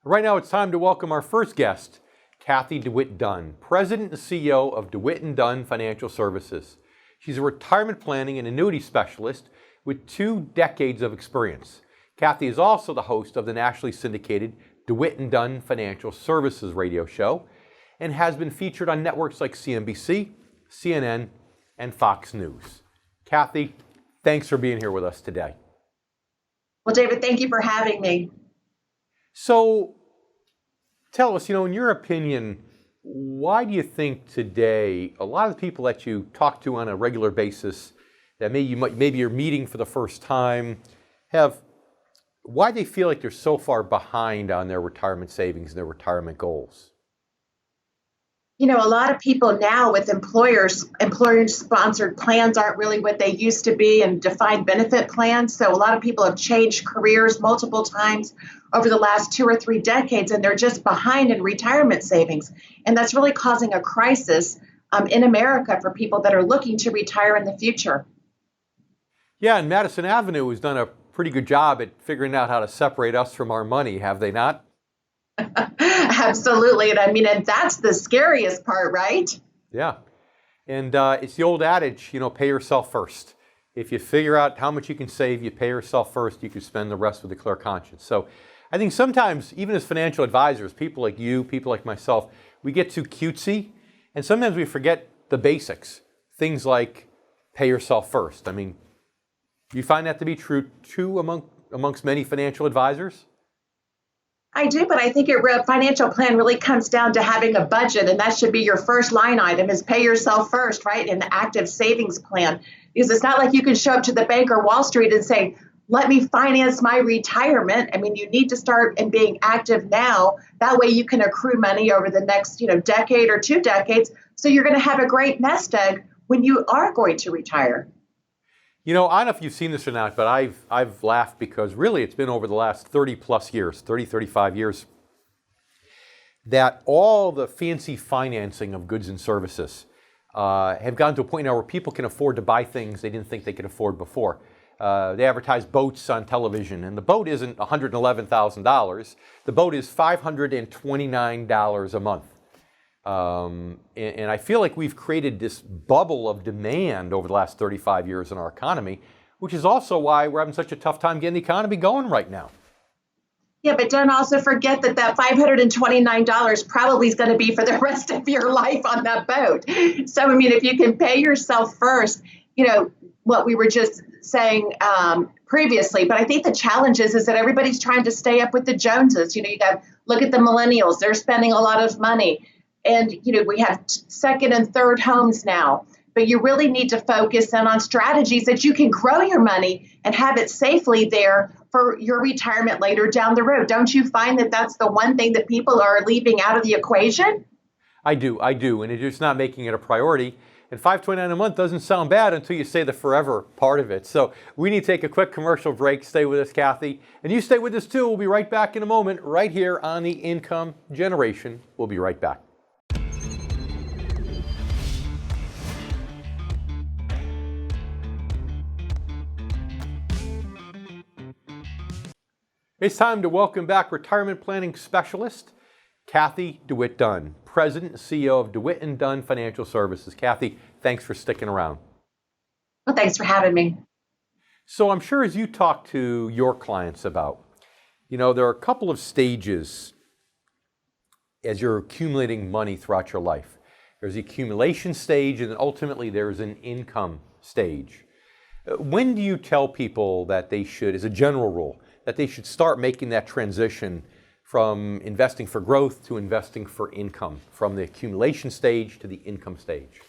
Right now, it's time to welcome our first guest, Cathy Dewitt Dunn, President and CEO of Dewitt Dunn Financial Services. She's a retirement planning and annuity specialist with 2 decades of experience. Cathy is also the host of the nationally syndicated Dewitt Dunn Financial Services radio show and has been featured on networks like CNBC, CNN, and Fox News. Cathy, thanks for being here with us today. Well, David, thank you for having me. So, tell us, in your opinion, why do you think today a lot of the people that you talk to on a regular basis that maybe you're meeting for the first time why they feel like they're so far behind on their retirement savings and their retirement goals? A lot of people now with employer-sponsored plans aren't really what they used to be, and defined benefit plans. So a lot of people have changed careers multiple times over the last 2 or 3 decades, and they're just behind in retirement savings. And that's really causing a crisis in America for people that are looking to retire in the future. Yeah, and Madison Avenue has done a pretty good job at figuring out how to separate us from our money, have they not? Absolutely. And that's the scariest part, right? Yeah. And it's the old adage, pay yourself first. If you figure out how much you can save, you pay yourself first, you can spend the rest with a clear conscience. So I think sometimes, even as financial advisors, people like you, people like myself, we get too cutesy, and sometimes we forget the basics. Things like pay yourself first. Do you find that to be true too amongst many financial advisors? I do, but I think a financial plan really comes down to having a budget, and that should be your first line item is pay yourself first, right? An active savings plan. Because it's not like you can show up to the bank or Wall Street and say, let me finance my retirement. You need to start in being active now. That way you can accrue money over the next, decade or 2 decades. So you're going to have a great nest egg when you are going to retire. I don't know if you've seen this or not, but I've laughed because really it's been over the last 35 years, that all the fancy financing of goods and services have gotten to a point now where people can afford to buy things they didn't think they could afford before. They advertise boats on television, and the boat isn't $111,000. The boat is $529 a month. And I feel like we've created this bubble of demand over the last 35 years in our economy, which is also why we're having such a tough time getting the economy going right now. Yeah, but don't also forget that $529 probably is going to be for the rest of your life on that boat. So, if you can pay yourself first, what we were just saying previously, but I think the challenge is that everybody's trying to stay up with the Joneses. You got to look at the millennials. They're spending a lot of money. And, we have second and third homes now, but you really need to focus in on strategies that you can grow your money and have it safely there for your retirement later down the road. Don't you find that that's the one thing that people are leaving out of the equation? I do. And it's just not making it a priority. And $529 a month doesn't sound bad until you say the forever part of it. So we need to take a quick commercial break. Stay with us, Cathy. And you stay with us too. We'll be right back in a moment, right here on The Income Generation. We'll be right back. It's time to welcome back retirement planning specialist, Cathy Dewitt Dunn, President and CEO of Dewitt Dunn Financial Services. Cathy, thanks for sticking around. Well, thanks for having me. So I'm sure as you talk to your clients about, there are a couple of stages as you're accumulating money throughout your life. There's the accumulation stage, and then ultimately there's an income stage. When do you tell people that they should, as a general rule, that they should start making that transition from investing for growth to investing for income, from the accumulation stage to the income stage?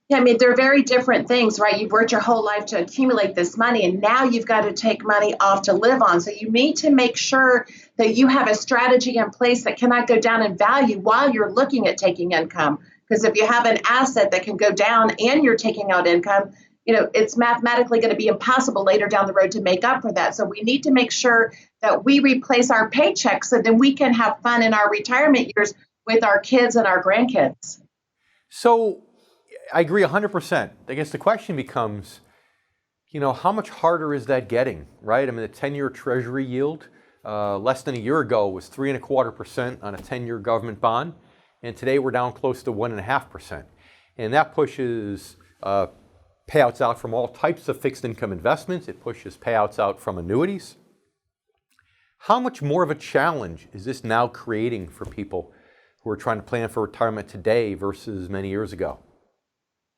Yeah, they're very different things, right? You've worked your whole life to accumulate this money, and now you've got to take money off to live on. So you need to make sure that you have a strategy in place that cannot go down in value while you're looking at taking income. Because if you have an asset that can go down and you're taking out income, it's mathematically going to be impossible later down the road to make up for that. So we need to make sure that we replace our paychecks so that we can have fun in our retirement years with our kids and our grandkids. So I agree 100%. I guess the question becomes, how much harder is that getting, right? The 10-year Treasury yield less than a year ago was 3.25% on a 10-year government bond, and today we're down close to 1.5%. And that pushes payouts out from all types of fixed income investments. It pushes payouts out from annuities. How much more of a challenge is this now creating for people who are trying to plan for retirement today versus many years ago?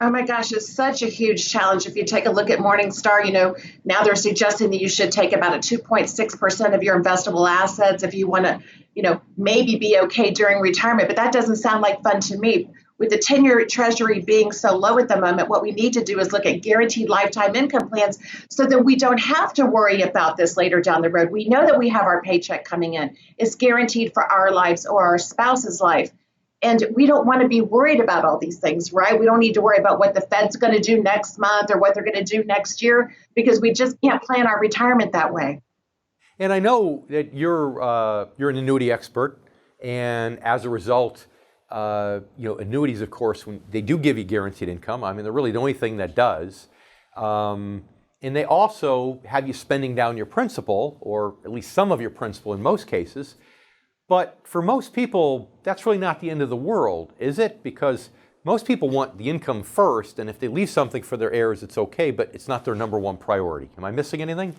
Oh my gosh, it's such a huge challenge. If you take a look at Morningstar, now they're suggesting that you should take about a 2.6% of your investable assets if you want to, maybe be okay during retirement. But that doesn't sound like fun to me. With the 10-year Treasury being so low at the moment, what we need to do is look at guaranteed lifetime income plans so that we don't have to worry about this later down the road. We know that we have our paycheck coming in. It's guaranteed for our lives or our spouse's life. And we don't want to be worried about all these things, right? We don't need to worry about what the Fed's going to do next month or what they're going to do next year, because we just can't plan our retirement that way. And I know that you're an annuity expert, and as a result, annuities, of course, when they do give you guaranteed income, I mean, they're really the only thing that does. And they also have you spending down your principal, or at least some of your principal in most cases. But for most people, that's really not the end of the world, is it? Because most people want the income first, and if they leave something for their heirs, it's okay, but it's not their number one priority. Am I missing anything?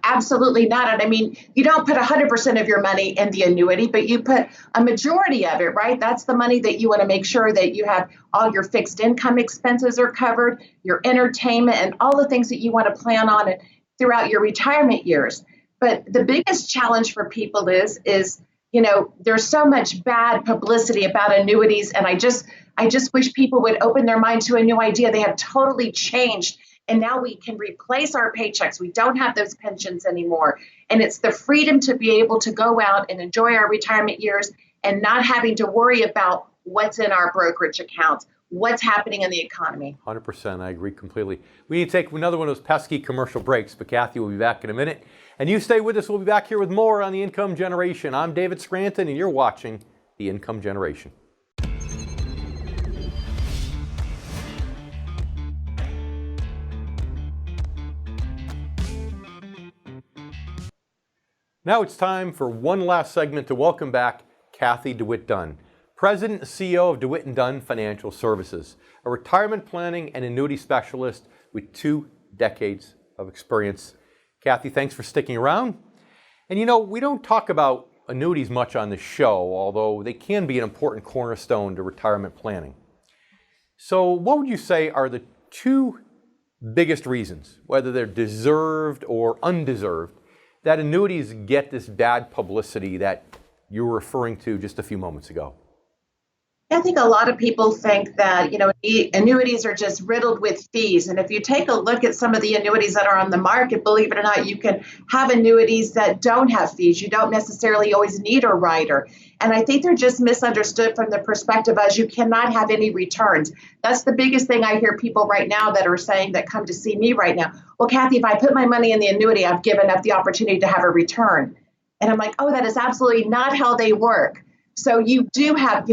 Absolutely not. And I mean, you don't put 100% of your money in the annuity, but you put a majority of it, right? That's the money that you want to make sure that you have all your fixed income expenses are covered, your entertainment, and all the things that you want to plan on it throughout your retirement years. But the biggest challenge for people is, there's so much bad publicity about annuities. And I just wish people would open their mind to a new idea. They have totally changed. And now we can replace our paychecks. We don't have those pensions anymore. And it's the freedom to be able to go out and enjoy our retirement years and not having to worry about what's in our brokerage accounts, what's happening in the economy. 100%. I agree completely. We need to take another one of those pesky commercial breaks, but Cathy will be back in a minute. And you stay with us. We'll be back here with more on the Income Generation. I'm David Scranton, and you're watching the Income Generation. Now it's time for one last segment to welcome back Cathy Dewitt Dunn, President and CEO of Dewitt Dunn Financial Services, a retirement planning and annuity specialist with 2 decades of experience. Cathy, thanks for sticking around. And we don't talk about annuities much on this show, although they can be an important cornerstone to retirement planning. So what would you say are the 2 biggest reasons, whether they're deserved or undeserved, that annuities get this bad publicity that you were referring to just a few moments ago? I think a lot of people think that, annuities are just riddled with fees. And if you take a look at some of the annuities that are on the market, believe it or not, you can have annuities that don't have fees. You don't necessarily always need a rider. And I think they're just misunderstood from the perspective as you cannot have any returns. That's the biggest thing I hear people right now that are saying that come to see me right now. Well, Cathy, if I put my money in the annuity, I've given up the opportunity to have a return. And I'm like, oh, that is absolutely not how they work. So you've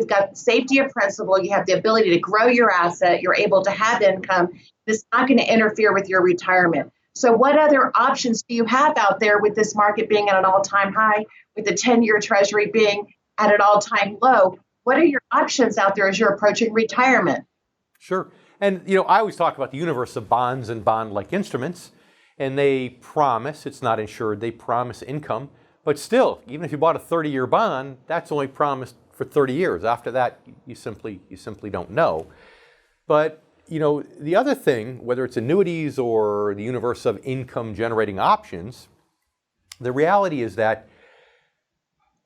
got safety of principal, you have the ability to grow your asset, you're able to have income. It's not going to interfere with your retirement. So what other options do you have out there with this market being at an all-time high, with the 10-year Treasury being at an all-time low? What are your options out there as you're approaching retirement? Sure. And, I always talk about the universe of bonds and bond-like instruments, and they promise, it's not insured, they promise income. But still, even if you bought a 30-year bond, that's only promised for 30 years. After that, you simply don't know. But, the other thing, whether it's annuities or the universe of income-generating options, the reality is that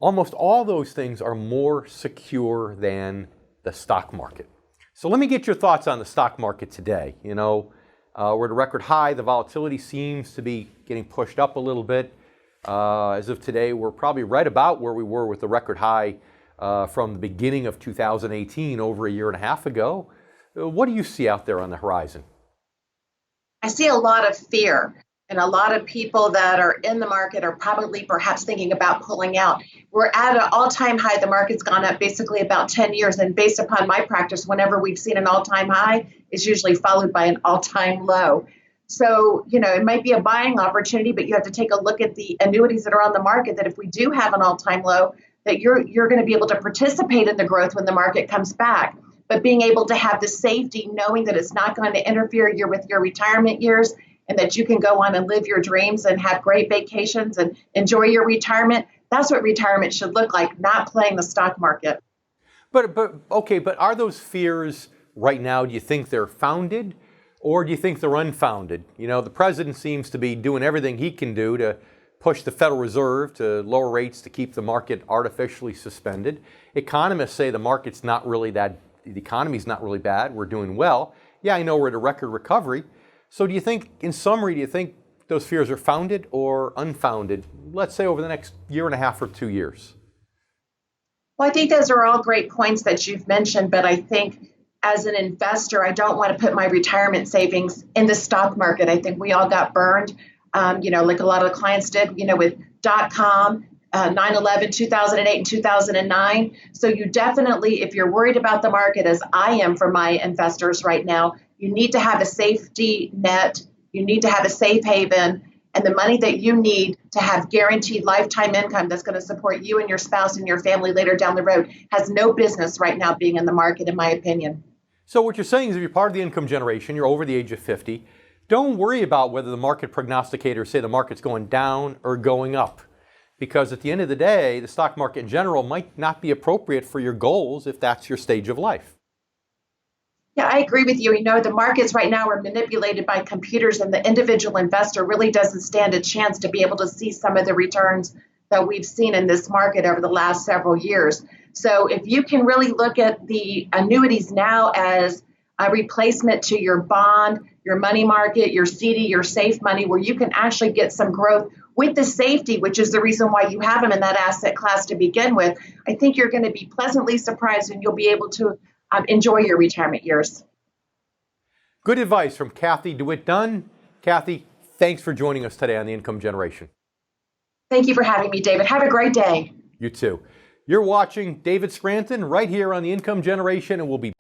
almost all those things are more secure than the stock market. So let me get your thoughts on the stock market today. We're at a record high. The volatility seems to be getting pushed up a little bit. As of today, we're probably right about where we were with the record high from the beginning of 2018, over a year and a half ago. What do you see out there on the horizon? I see a lot of fear, and a lot of people that are in the market are probably perhaps thinking about pulling out. We're at an all-time high. The market's gone up basically about 10 years. And based upon my practice, whenever we've seen an all-time high, it's usually followed by an all-time low. So, it might be a buying opportunity, but you have to take a look at the annuities that are on the market, that if we do have an all-time low, that you're going to be able to participate in the growth when the market comes back. But being able to have the safety, knowing that it's not going to interfere with your retirement years, and that you can go on and live your dreams and have great vacations and enjoy your retirement. That's what retirement should look like, not playing the stock market. But are those fears right now, do you think they're founded or do you think they're unfounded? The president seems to be doing everything he can do to push the Federal Reserve to lower rates to keep the market artificially suspended. Economists say the economy's not really bad, we're doing well. Yeah, I know we're at a record recovery. So in summary, do you think those fears are founded or unfounded, let's say over the next year and a half or 2 years? Well, I think those are all great points that you've mentioned, but I think as an investor, I don't want to put my retirement savings in the stock market. I think we all got burned, like a lot of the clients did, with .com, 9/11, 2008, and 2009. So you definitely, if you're worried about the market, as I am for my investors right now, you need to have a safety net. You need to have a safe haven, and the money that you need to have guaranteed lifetime income that's going to support you and your spouse and your family later down the road has no business right now being in the market, in my opinion. So what you're saying is if you're part of the income generation, you're over the age of 50, don't worry about whether the market prognosticators say the market's going down or going up. Because at the end of the day, the stock market in general might not be appropriate for your goals if that's your stage of life. Yeah, I agree with you. The markets right now are manipulated by computers, and the individual investor really doesn't stand a chance to be able to see some of the returns that we've seen in this market over the last several years. So if you can really look at the annuities now as a replacement to your bond, your money market, your CD, your safe money, where you can actually get some growth with the safety, which is the reason why you have them in that asset class to begin with, I think you're going to be pleasantly surprised and you'll be able to enjoy your retirement years. Good advice from Cathy Dewitt Dunn. Cathy, thanks for joining us today on The Income Generation. Thank you for having me, David. Have a great day. You too. You're watching David Scranton right here on The Income Generation, and we'll be